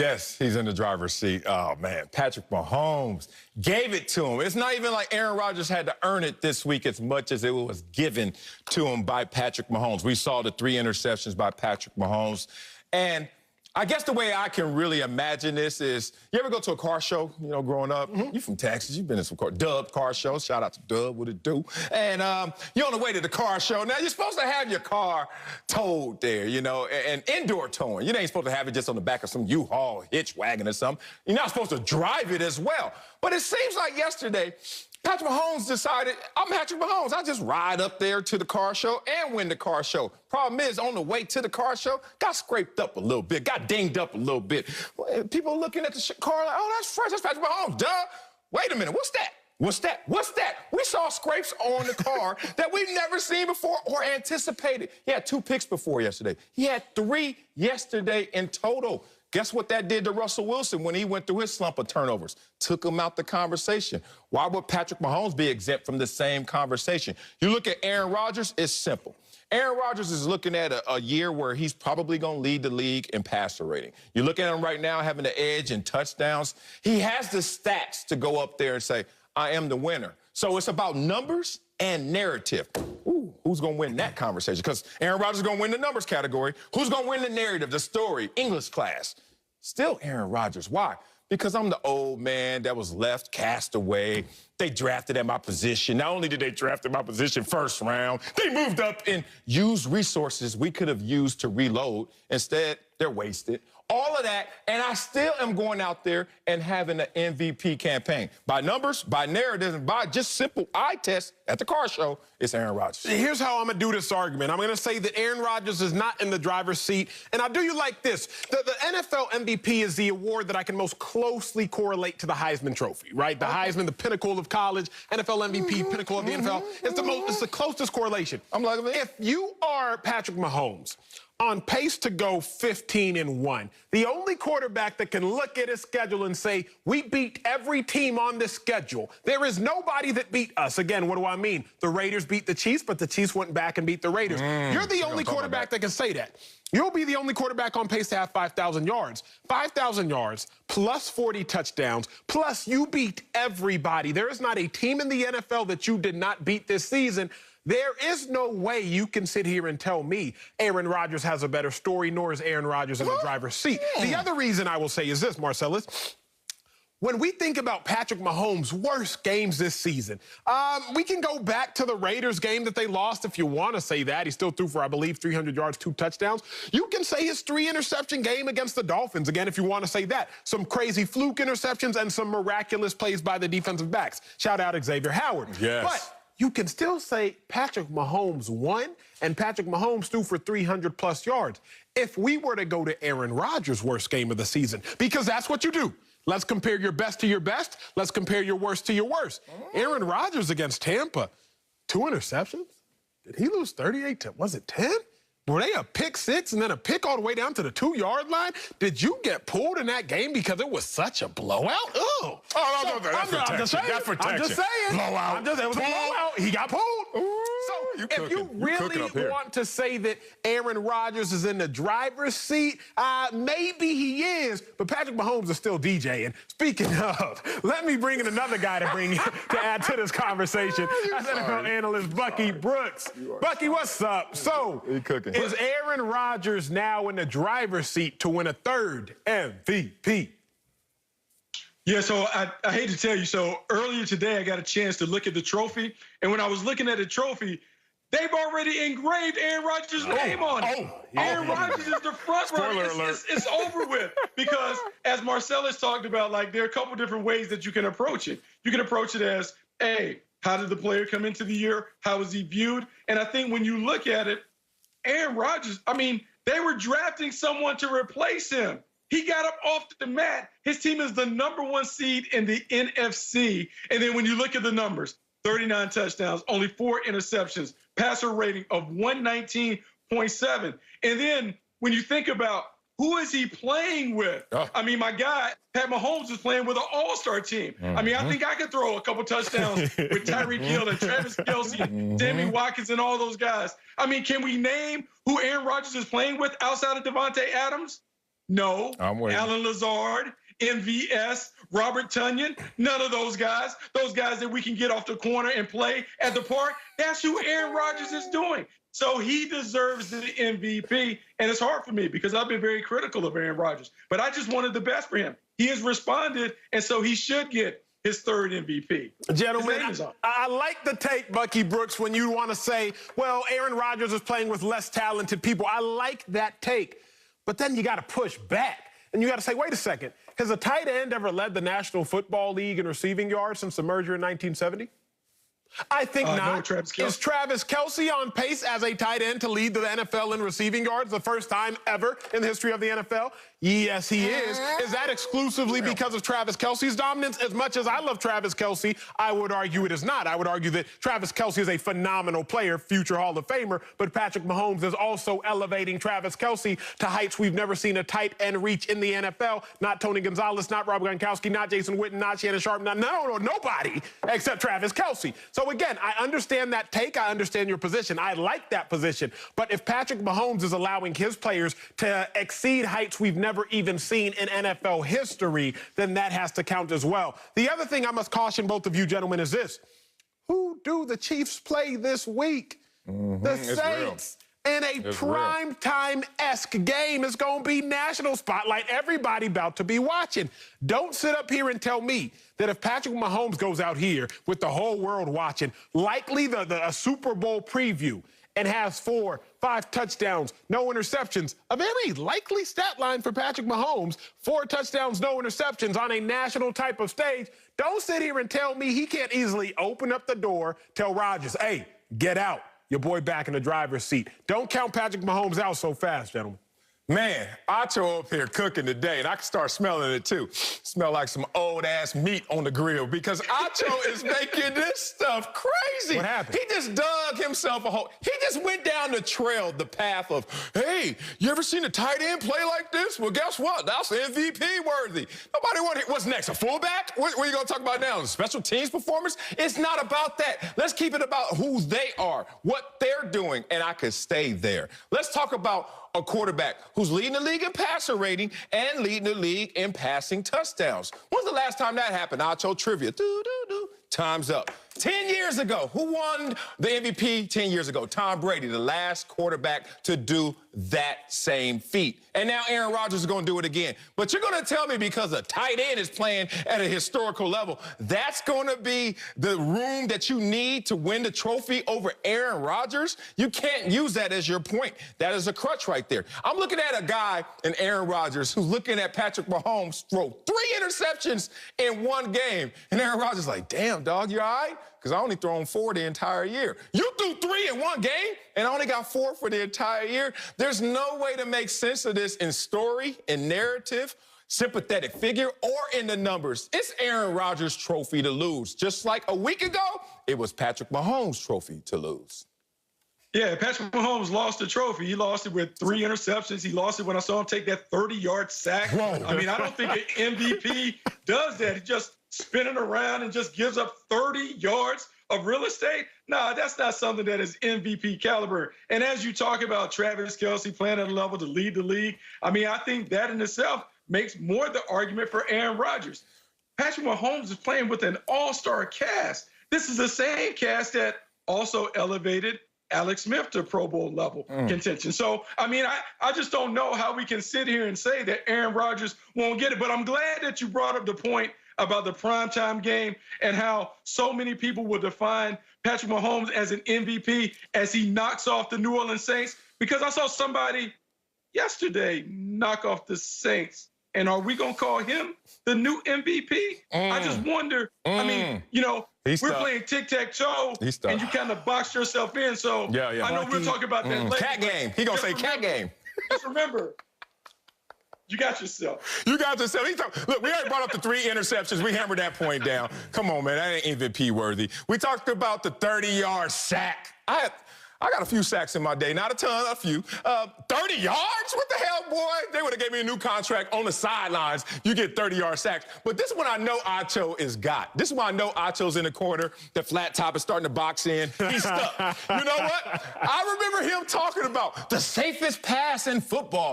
Yes, he's in the driver's seat. Oh, man, Patrick Mahomes gave it to him. It's not even like Aaron Rodgers had to earn it this week as much as it was given to him by Patrick Mahomes. We saw the 3 interceptions by Patrick Mahomes. And I guess the way I can really imagine this is, you ever go to a car show, you know, growing up? You from Texas, you've been in some Dub car shows. Shout out to Dub, what it do? And you're on the way to the car show. Now, you're supposed to have your car towed there, you know, and indoor towing. You ain't supposed to have it just on the back of some U-Haul hitch wagon or something. You're not supposed to drive it as well. But it seems like yesterday, Patrick Mahomes decided, I'm Patrick Mahomes. I'll just ride up there to the car show and win the car show. Problem is, on the way to the car show, got scraped up a little bit, got dinged up a little bit. People looking at the car like, oh, that's fresh, that's Patrick Mahomes, duh. Wait a minute, what's that? What's that? What's that? We saw scrapes on the car that we've never seen before or anticipated. He had 2 picks before yesterday. He had 3 yesterday in total. Guess what that did to Russell Wilson when he went through his slump of turnovers? Took him out the conversation. Why would Patrick Mahomes be exempt from the same conversation? You look at Aaron Rodgers, it's simple. Aaron Rodgers is looking at a year where he's probably going to lead the league in passer rating. You look at him right now having the edge in touchdowns. He has the stats to go up there and say, I am the winner. So it's about numbers and narrative. Ooh, who's going to win that conversation? Because Aaron Rodgers is going to win the numbers category. Who's going to win the narrative, the story, English class? Still Aaron Rodgers. Why? Because I'm the old man that was left, cast away. They drafted at my position. Not only did they draft at my position first round, they moved up and used resources we could have used to reload. Instead, they're wasted. All of that, and I still am going out there and having an MVP campaign. By numbers, by narratives, and by just simple eye tests at the car show, it's Aaron Rodgers. Here's how I'm going to do this argument. I'm going to say that Aaron Rodgers is not in the driver's seat, and I'll do you like this. The NFL MVP is the award that I can most closely correlate to the Heisman Trophy, right? The Heisman, the pinnacle of college, NFL MVP, pinnacle of the NFL. It's the closest correlation. I'm like, if you are Patrick Mahomes, on pace to go 15-1. The only quarterback that can look at his schedule and say, we beat every team on this schedule. There is nobody that beat us. Again, what do I mean? The Raiders beat the Chiefs, but the Chiefs went back and beat the Raiders. You're the only quarterback that can say that. You'll be the only quarterback on pace to have 5,000 yards. 5,000 yards plus 40 touchdowns, plus you beat everybody. There is not a team in the NFL that you did not beat this season. There is no way you can sit here and tell me Aaron Rodgers has a better story, nor is Aaron Rodgers in the driver's seat. The other reason I will say is this, Marcellus. When we think about Patrick Mahomes' worst games this season, we can go back to the Raiders game that they lost if you want to say that. He still threw for, I believe, 300 yards, 2 touchdowns. You can say his 3-interception game against the Dolphins, again, if you want to say that. Some crazy fluke interceptions and some miraculous plays by the defensive backs. Shout out Xavier Howard. Yes. But you can still say Patrick Mahomes won and Patrick Mahomes threw for 300-plus yards. If we were to go to Aaron Rodgers' worst game of the season, because that's what you do. Let's compare your best to your best. Let's compare your worst to your worst. Aaron Rodgers against Tampa, 2 interceptions? Did he lose 38 to, was it 10? Were they a pick 6 and then a pick all the way down to the 2-yard line? Did you get pulled in that game because it was such a blowout? Oh, no, that's protection. That's protection. I'm just saying. Blowout. It was a blowout. He got pulled. You if you really want to say that Aaron Rodgers is in the driver's seat, maybe he is, but Patrick Mahomes is still DJing. Speaking of, let me bring in another guy to add to this conversation. That's NFL analyst Bucky Brooks. Bucky, what's up? So, is Aaron Rodgers now in the driver's seat to win a 3rd MVP? Yeah, so I hate to tell you, so earlier today I got a chance to look at the trophy, and when I was looking at the trophy, they've already engraved Aaron Rodgers' name on it. Aaron Rodgers is the front runner. It's over with. Because as Marcellus talked about, like, there are a couple different ways that you can approach it. You can approach it as, hey, how did the player come into the year? How was he viewed? And I think when you look at it, Aaron Rodgers, I mean, they were drafting someone to replace him. He got up off the mat. His team is the #1 seed in the NFC. And then when you look at the numbers, 39 touchdowns, only 4 interceptions, passer rating of 119.7. And then when you think about who is he playing with? I mean, my guy, Pat Mahomes, is playing with an all-star team. I mean, I think I could throw a couple touchdowns with Tyreek Hill and Travis Kelce, Sammy Watkins, and all those guys. I mean, can we name who Aaron Rodgers is playing with outside of Devontae Adams? No. I'm waiting. Alan Lazard, MVS, Robert Tonyan, none of those guys. Those guys that we can get off the corner and play at the park. That's who Aaron Rodgers is doing. So he deserves the MVP, and it's hard for me because I've been very critical of Aaron Rodgers. But I just wanted the best for him. He has responded, and so he should get his third MVP. Gentlemen, I like the take, Bucky Brooks, when you want to say, well, Aaron Rodgers is playing with less talented people. I like that take. But then you got to push back. And you got to say, wait a second, has a tight end ever led the National Football League in receiving yards since the merger in 1970? I think not. No, Travis Kelce. Is Travis Kelce on pace as a tight end to lead the NFL in receiving yards the first time ever in the history of the NFL? Yes, he is. Is that exclusively because of Travis Kelce's dominance? As much as I love Travis Kelce, I would argue it is not. I would argue that Travis Kelce is a phenomenal player, future Hall of Famer, but Patrick Mahomes is also elevating Travis Kelce to heights we've never seen a tight end reach in the NFL. Not Tony Gonzalez, not Rob Gronkowski, not Jason Witten, not Shannon Sharp, nobody except Travis Kelce. So again, I understand that take. I understand your position. I like that position. But if Patrick Mahomes is allowing his players to exceed heights we've never even seen in NFL history, then that has to count as well. The other thing I must caution both of you gentlemen is this. Who do the Chiefs play this week? The Saints. In a prime-time-esque game. It's going to be national spotlight. Everybody about to be watching. Don't sit up here and tell me that if Patrick Mahomes goes out here with the whole world watching, likely a Super Bowl preview, and has 4, 5 touchdowns, no interceptions, a very likely stat line for Patrick Mahomes, 4 touchdowns, no interceptions on a national type of stage. Don't sit here and tell me he can't easily open up the door, tell Rodgers, hey, get out. Your boy back in the driver's seat. Don't count Patrick Mahomes out so fast, gentlemen. Man, Acho up here cooking today, and I can start smelling it too. Smell like some old-ass meat on the grill because Acho is making this stuff crazy. What happened? He just dug himself a hole. He just went down the trail, the path of, hey, you ever seen a tight end play like this? Well, guess what? That's MVP worthy. Nobody wanted, what's next, a fullback? What are you going to talk about now, a special teams performance? It's not about that. Let's keep it about who they are, what they're doing, and I could stay there. Let's talk about a quarterback who's leading the league in passer rating and leading the league in passing touchdowns. When's the last time that happened? Acho trivia. Time's up. 10 years ago, who won the MVP 10 years ago? Tom Brady, the last quarterback to do that same feat. And now Aaron Rodgers is going to do it again. But you're going to tell me because a tight end is playing at a historical level, that's going to be the room that you need to win the trophy over Aaron Rodgers? You can't use that as your point. That is a crutch right there. I'm looking at a guy in Aaron Rodgers who's looking at Patrick Mahomes throw 3 interceptions in one game. And Aaron Rodgers is like, damn, dog, you all right? Because I only thrown 4 the entire year. You threw 3 in one game, and I only got 4 for the entire year. There's no way to make sense of this in story, in narrative, sympathetic figure, or in the numbers. It's Aaron Rodgers' trophy to lose. Just like a week ago, it was Patrick Mahomes' trophy to lose. Yeah, Patrick Mahomes lost the trophy. He lost it with 3 interceptions. He lost it when I saw him take that 30-yard sack. Whoa. I mean, I don't think an MVP does that. He just spinning around and just gives up 30 yards of real estate. No, that's not something that is MVP caliber. And as you talk about Travis Kelce playing at a level to lead the league, I mean, I think that in itself makes more the argument for Aaron Rodgers. Patrick Mahomes is playing with an all-star cast. This is the same cast that also elevated Alex Smith to Pro Bowl level contention. So, I mean, I just don't know how we can sit here and say that Aaron Rodgers won't get it. But I'm glad that you brought up the point about the primetime game and how so many people will define Patrick Mahomes as an MVP as he knocks off the New Orleans Saints. Because I saw somebody yesterday knock off the Saints. And are we going to call him the new MVP? I just wonder. I mean, you know, we're playing tic-tac-toe, and you kind of boxed yourself in. So I know we'll talk about that later. Cat game. He going to say cat game. Just remember, you got yourself. You got yourself. Look, we already brought up the 3 interceptions. We hammered that point down. Come on, man. That ain't MVP worthy. We talked about the 30-yard sack. I got a few sacks in my day. Not a ton, a few. 30 yards? What the hell, boy? They would have gave me a new contract on the sidelines. You get 30-yard sacks. But this one I know Acho is got. This one I know Acho's in the corner. The flat top is starting to box in. He's stuck. You know what? I remember him talking about the safest pass in football.